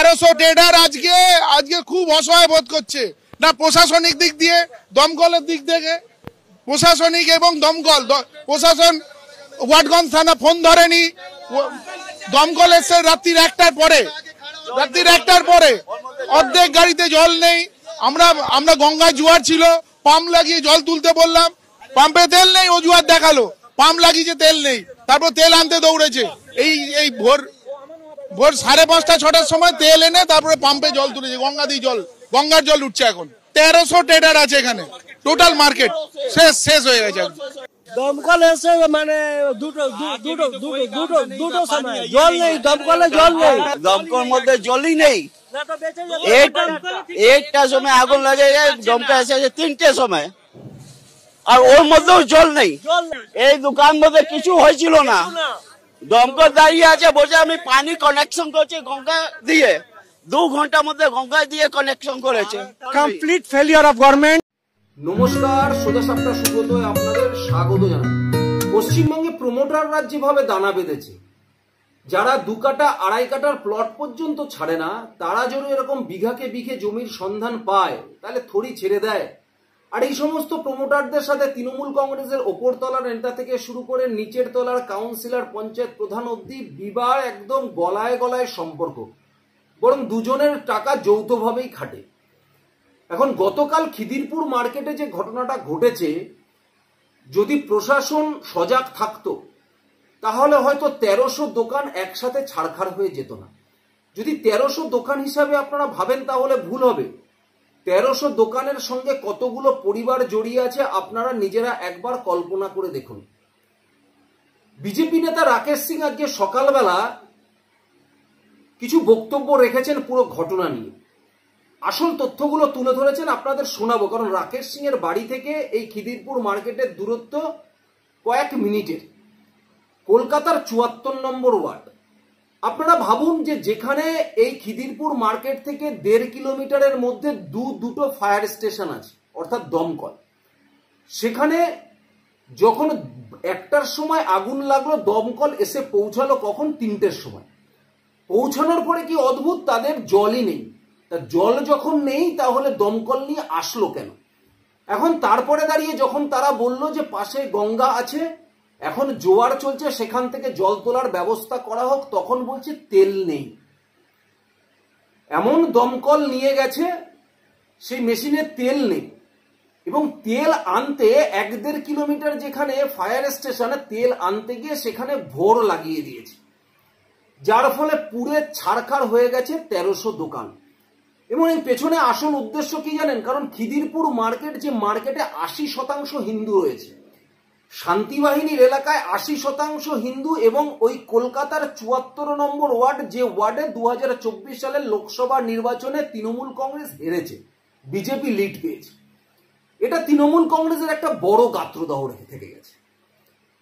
1300 tedder আজকে খুব অসহায় বোধ করছে, না প্রশাসনিক দিক দিয়ে, দমকলের দিক থেকে, প্রশাসনিক এবং দমকল, প্রশাসন ওয়াটগঞ্জ থানা ফোন ধরেনি, দমকল এসে রাত্রির 1টার পরে অর্ধেক গাড়িতে জল নেই। আমরা গঙ্গা জোয়ার ছিল, পাম্প লাগিয়ে জল তুলতে বললাম, পাম্পে তেল নেই, অজুহাত দেখালো, পাম্প লাগিয়েছে তেল নেই, তারপর তেল আনতে দৌড়েছে। এই ভোর 5:30 6টার সময় তেল এনে তারপরে পাম্পে জল তুলেছে, গঙ্গার জল উঠছে। এখন 1300 ট্রেডার আছে এখানে, টোটাল মার্কেট শেষ হয়ে গেছে। দমকল এসে মানে দুটো সময় জল নেই, দমকলে জল নেই, দমকল মধ্যে জলই নেই। একটার সময় আগুন লাগে, দমকল এসেছে 3টের সময়, আর ওর মধ্যেও জল নেই। এই দোকান মধ্যে কিছু হয়েছিল না, দমকল দাঁড়িয়ে আছে, বলছে আমি পানি কানেকশন করছি গঙ্গা দিয়ে, 2 ঘন্টার মধ্যে গঙ্গা দিয়ে কানেকশন করেছে। Complete failure of government. নমস্কার, সোজা সাপটা সুব্রতয় আপনাদের স্বাগত জানাই। পশ্চিমবঙ্গে প্রমোটাররা যেভাবে দানা বেঁধেছে, যারা 2 কাটা 2.5 কাটার প্লট পর্যন্ত ছাড়ে না, তারা যদি এরকম বিঘাকে বিঘে জমির সন্ধান পায় তাহলে থরি ছেড়ে দেয়। আর এই সমস্ত প্রমোটারদের সাথে তৃণমূল কংগ্রেসের ওপর তলার নেতা থেকে শুরু করে নিচের তলার কাউন্সিলর, পঞ্চায়েত প্রধান অব্দি বিবাহ একদম গলায় গলায় সম্পর্ক, বরং দুজনের টাকা যৌথভাবেই খাটে। এখন গতকাল খিদিরপুর মার্কেটে যে ঘটনাটা ঘটেছে, যদি প্রশাসন সজাগ থাকতো তাহলে হয়তো 1300 দোকান একসাথে ছাড়খাড় হয়ে যেত না। যদি 1300 দোকান হিসাবে আপনারা ভাবেন তাহলে ভুল হবে। 1300 দোকানের সঙ্গে কতগুলো পরিবার জড়িয়ে আছে আপনারা নিজেরা একবার কল্পনা করে দেখুন। বিজেপি নেতা রাকেশ সিং আজকে সকালবেলা কিছু বক্তব্য রেখেছেন পুরো ঘটনা নিয়ে, আসল তথ্যগুলো তুলে ধরেছেন, আপনাদের শোনাবো। কারণ রাকেশ সিং এর বাড়ি থেকে এই খিদিরপুর মার্কেটের দূরত্ব কয়েক মিনিটের। কলকাতার 74 নম্বর ওয়ার্ড। আপনারা ভাবুন যে যেখানে এই খিদিরপুর মার্কেট থেকে 1.5 কিলোমিটারের মধ্যে দুটো ফায়ার স্টেশন আছে, অর্থাৎ দমকল, সেখানে যখন 1টার সময় আগুন লাগলো, দমকল এসে পৌঁছালো কখন? 3টের সময়। পৌঁছানোর পরে কি অদ্ভুত, তাদের জলই নেই। তা জল যখন নেই তাহলে দমকল নিয়ে আসলো কেন? এখন তারপরে দাঁড়িয়ে যখন তারা বলল যে পাশে গঙ্গা আছে, এখন জোয়ার চলছে, সেখান থেকে জল তোলার ব্যবস্থা করা হোক, তখন বলছে তেল নেই। এমন দমকল নিয়ে গেছে, সেই মেশিনে তেল নেই, এবং তেল আনতে 1.5 কিলোমিটার যেখানে ফায়ার স্টেশনে তেল আনতে গিয়ে সেখানে ভোর লাগিয়ে দিয়েছে, যার ফলে পুরে ছাড়খাড় হয়ে গেছে 1300 দোকান। এবং এর পেছনে আসল উদ্দেশ্য কি জানেন? কারণ খিদিরপুর মার্কেট, যে মার্কেটে 80% হিন্দু রয়েছে, শান্তিবাহিনীর এলাকায় 80% হিন্দু, এবং ওই কলকাতার 74 নম্বর ওয়ার্ড, যে ওয়ার্ডে 2024 সালের লোকসভা নির্বাচনে তৃণমূল কংগ্রেস হেরেছে, বিজেপি লিড পেয়েছে। এটা তৃণমূল কংগ্রেসের একটা বড় গাত্রদাহ থেকে গেছে,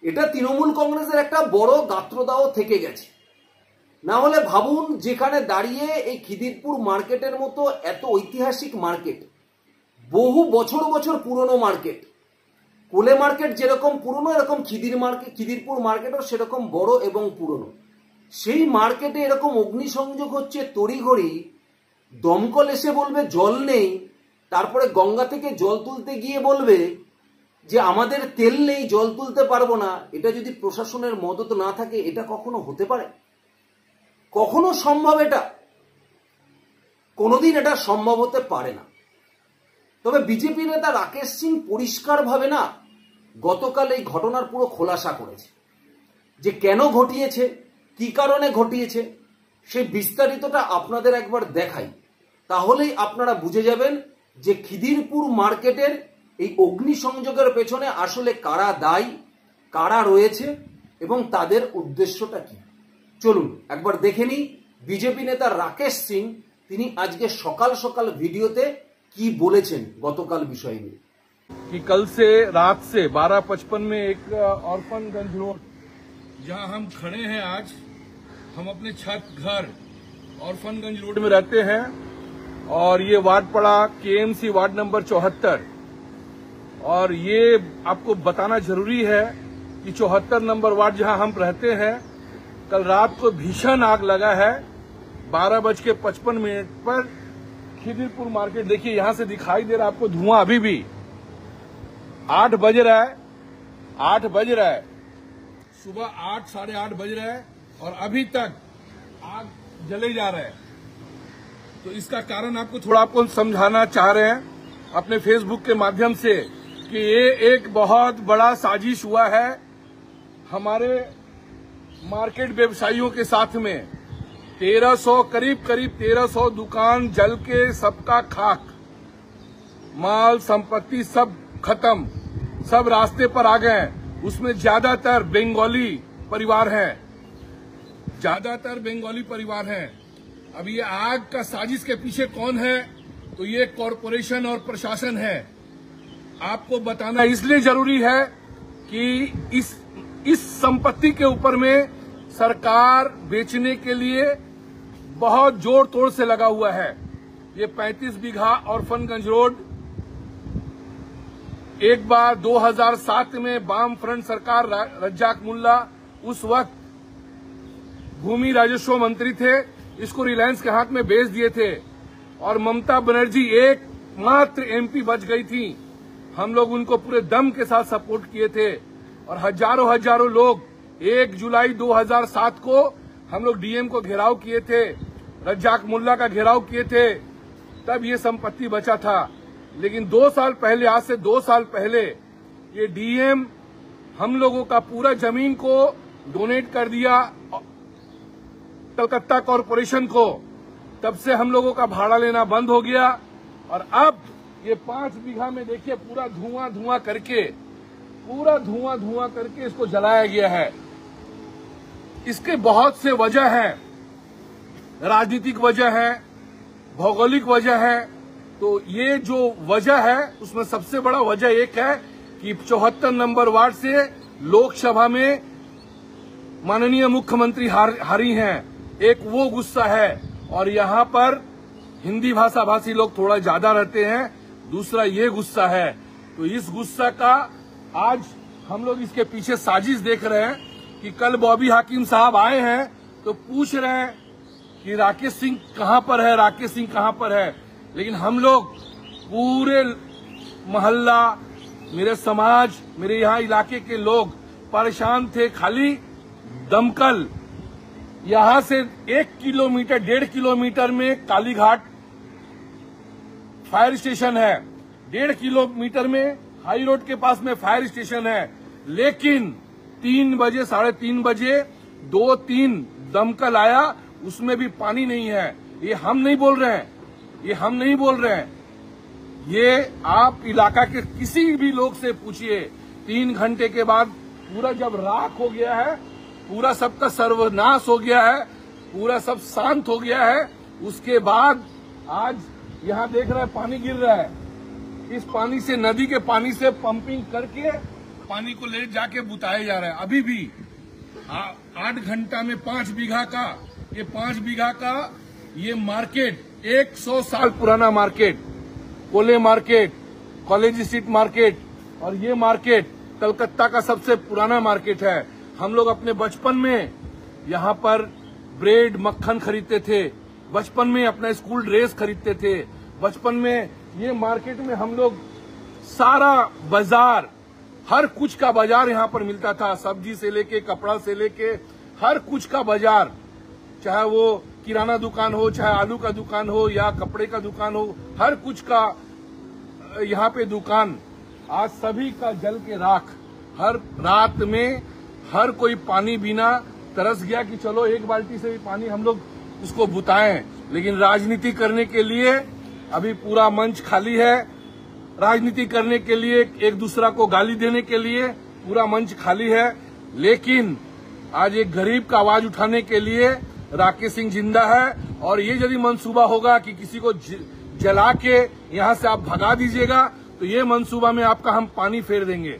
এটা তৃণমূল কংগ্রেসের একটা বড় গাত্রদাহ থেকে গেছে। না হলে ভাবুন, যেখানে দাঁড়িয়ে এই খিদিরপুর মার্কেটের মতো এত ঐতিহাসিক মার্কেট, বহু বছর পুরনো মার্কেট, কোলে মার্কেট যেরকম পুরনো, এরকম খিদিরপুর মার্কেটও সেরকম বড় এবং পুরনো। সেই মার্কেটে এরকম অগ্নিসংযোগ হচ্ছে তড়িঘড়ি, দমকল এসে বলবে জল নেই, তারপরে গঙ্গা থেকে জল তুলতে গিয়ে বলবে যে আমাদের তেল নেই, জল তুলতে পারবো না। এটা যদি প্রশাসনের মদত না থাকে, এটা কখনো হতে পারে? কখনো সম্ভব? এটা কোনোদিন এটা সম্ভব হতে পারে না। তবে বিজেপি নেতা রাকেশ সিং পরিষ্কারভাবে না গতকাল এই ঘটনার পুরো খোলাসা করেছে, যে কেন ঘটিয়েছে, কি কারণে ঘটিয়েছে, সেই বিস্তারিতটা আপনাদের একবার দেখাই, তাহলেই আপনারা বুঝে যাবেন যে খিদিরপুর মার্কেটের এই অগ্নিসংযোগের পেছনে আসলে কারা দায়ী, কারা রয়েছে এবং তাদের উদ্দেশ্যটা কি। চলুন একবার দেখে নিই বিজেপি নেতা রাকেশ সিং তিনি আজকে সকাল সকাল ভিডিওতে কি বলেছেন গতকাল বিষয় নিয়ে। कि कल से रात से 12:55 में एक ऑर्फनगंज रोड, जहां हम खड़े हैं आज, हम अपने छत घर ऑर्फनगंज रोड में रहते हैं, और ये वार्ड पड़ा केएमसी वार्ड नंबर 74। और ये आपको बताना जरूरी है कि 74 नंबर वार्ड जहां हम रहते हैं, कल रात को भीषण आग लगा है 12:55 पर खिदिरपुर मार्केट, देखिए यहां से दिखाई दे रहा है आपको धुआं। अभी भी 8 बज रहा है, 8 बज रहा है, सुबह 8 साढ़े 8 बज रहा है और अभी तक आग जले जा रहा है। तो इसका कारण आपको समझाना चाह रहे हैं अपने फेसबुक के माध्यम से कि ये एक बहुत बड़ा साजिश हुआ है हमारे मार्केट व्यवसायियों के साथ में। 1300 करीब 1300 दुकान जल के सबका खाक, माल संपत्ति सब खत्म, सब रास्ते पर आ गए। उसमें ज्यादातर बंगाली परिवार हैं, ज्यादातर बंगाली परिवार हैं। अब ये आग का साजिश के पीछे कौन है? तो ये कॉरपोरेशन और प्रशासन है। आपको बताना इसलिए जरूरी है कि इस संपत्ति के ऊपर में सरकार बेचने के लिए बहुत जोर तोड़ से लगा हुआ है। ये 35 बीघा ऑर्फनगंज रोड एक बार 2007 में वाम फ्रंट सरकार, रज्जाक मुल्ला उस वक्त भूमि राजस्व मंत्री थे, इसको रिलायंस के हाथ में बेच दिए थे और ममता बनर्जी एकमात्र एमपी बच गई थी। हम लोग उनको पूरे दम के साथ सपोर्ट किए थे और हजारों लोग 1 जुलाई 2007 को हम लोग डीएम को घेराव किए थे, रज्जाक मुल्ला का घेराव किए थे, तब ये संपत्ति बचा था। लेकिन 2 साल पहले, आज से 2 साल पहले ये डीएम हम लोगों का पूरा जमीन को डोनेट कर दिया कलकत्ता कॉरपोरेशन को। तब से हम लोगों का भाड़ा लेना बंद हो गया और अब ये 5 बीघा में देखिए पूरा धुआं करके इसको जलाया गया है। इसके बहुत से वजह हैं, राजनीतिक वजह है, भौगोलिक वजह है। तो ये जो वजह है उसमें सबसे बड़ा वजह एक है कि 74 नंबर वार्ड से लोकसभा में माननीय मुख्यमंत्री हारी हैं। एक वो गुस्सा है और यहाँ पर हिंदी भाषा भाषी लोग थोड़ा ज्यादा रहते हैं, दूसरा ये गुस्सा है। तो इस गुस्सा का आज हम लोग इसके पीछे साजिश देख रहे हैं कि कल बॉबी हाकिम साहब आए हैं तो पूछ रहे हैं कि राकेश सिंह कहां पर है। लेकिन हम लोग पूरे मोहल्ला, मेरे समाज, मेरे यहाँ इलाके के लोग परेशान थे। खाली दमकल यहाँ से 1 किलोमीटर 1.5 किलोमीटर में कालीघाट फायर स्टेशन है, 1.5 किलोमीटर में हाई रोड के पास में फायर स्टेशन है। लेकिन 3 बजे 3:30 बजे 2-3 दमकल आया, उसमें भी पानी नहीं है। ये हम नहीं बोल रहे हैं, ये आप इलाका के किसी भी लोग से पूछिए। 3 घंटे के बाद पूरा जब राख हो गया है, पूरा सबका सर्वनाश हो गया है, पूरा सब शांत हो गया है, उसके बाद आज यहाँ देख रहे हैं पानी गिर रहा है। इस पानी से, नदी के पानी से पंपिंग करके पानी को ले जाके बुताया जा रहा है। अभी भी 8 घंटा में 5 बीघा का ये मार्केट 100 साल पुराना मार्केट, कोले मार्केट, कॉलेज स्ट्रीट मार्केट, और ये मार्केट कलकत्ता का सबसे पुराना मार्केट है। हम लोग अपने बचपन में यहाँ पर ब्रेड मक्खन खरीदते थे, बचपन में अपना स्कूल ड्रेस खरीदते थे, बचपन में ये मार्केट में हम लोग सारा बाजार, हर कुछ का बाजार यहाँ पर मिलता था। सब्जी से लेके, कपड़ा से लेके, हर कुछ का बाजार, चाहे वो किराना दुकान हो, चाहे आलू का दुकान हो या कपड़े का दुकान हो, हर कुछ का यहाँ पे दुकान। आज सभी का जल के राख। हर रात में हर कोई पानी बिना तरस गया कि चलो 1 बाल्टी से भी पानी हम लोग उसको बुताएं। लेकिन राजनीति करने के लिए अभी पूरा मंच खाली है, राजनीति करने के लिए, एक दूसरा को गाली देने के लिए पूरा मंच खाली है। लेकिन आज एक गरीब का आवाज उठाने के लिए राकेश सिंह जिंदा है। और ये यदि मंसूबा होगा कि किसी को जला के यहाँ से आप भगा दीजिएगा, तो ये मंसूबा में आपका हम पानी फेर देंगे।